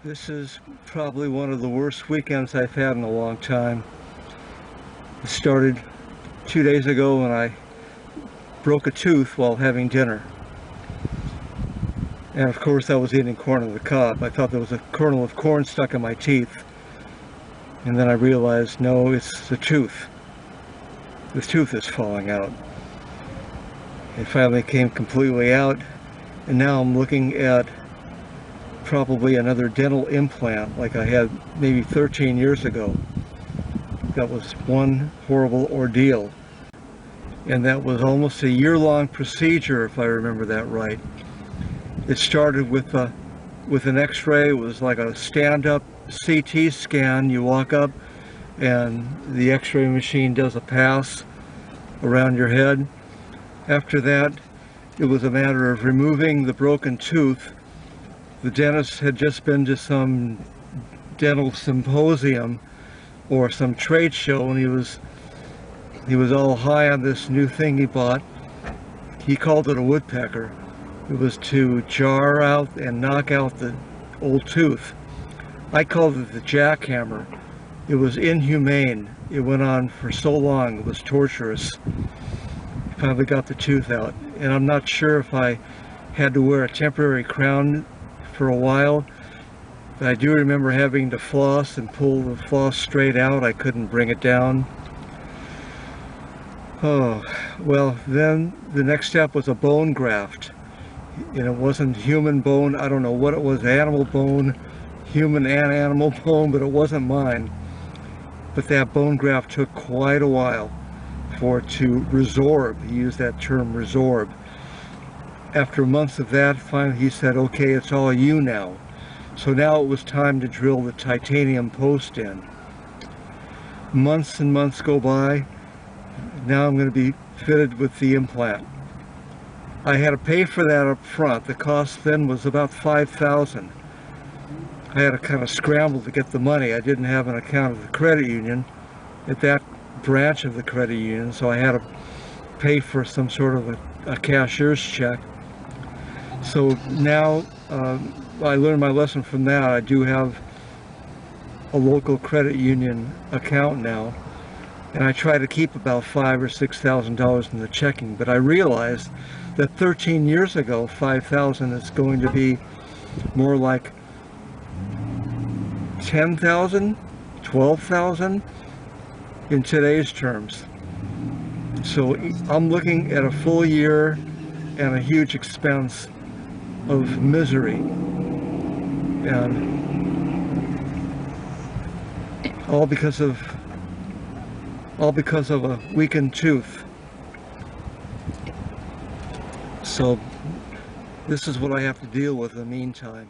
This is probably one of the worst weekends I've had in a long time. It started 2 days ago when I broke a tooth while having dinner. And of course I was eating corn on the cob. I thought there was a kernel of corn stuck in my teeth. And then I realized, no, it's the tooth. This tooth is falling out. It finally came completely out, and now I'm looking at probably another dental implant like I had maybe 13 years ago. That was one horrible ordeal, and that was almost a year-long procedure, if I remember that right. It started with an x-ray. It was like a stand-up CT scan. You walk up and the x-ray machine does a pass around your head. After that, it was a matter of removing the broken tooth. The dentist had just been to some dental symposium or some trade show, and he was all high on this new thing he bought. He called it a woodpecker. It was to jar out and knock out the old tooth. I called it the jackhammer. It was inhumane. It went on for so long. It was torturous. Finally got the tooth out, and I'm not sure if I had to wear a temporary crown for a while. But I do remember having to floss and pull the floss straight out. I couldn't bring it down. Oh, well, then the next step was a bone graft. And it wasn't human bone. I don't know what it was, animal bone, human and animal bone, but it wasn't mine. But that bone graft took quite a while for it to resorb. He used that term, resorb. After months of that, finally he said, okay, it's all you now. So now it was time to drill the titanium post in. Months and months go by. Now I'm going to be fitted with the implant. I had to pay for that up front. The cost then was about $5,000. I had to kind of scramble to get the money. I didn't have an account at the credit union, at that branch of the credit union, so I had to pay for some sort of a cashier's check. So now I learned my lesson from that. I do have a local credit union account now, and I try to keep about $5,000 or $6,000 in the checking. But I realized that 13 years ago, $5,000 is going to be more like $10,000, $12,000 in today's terms. So I'm looking at a full year and a huge expense of misery, and all because of a weakened tooth. So this is what I have to deal with in the meantime.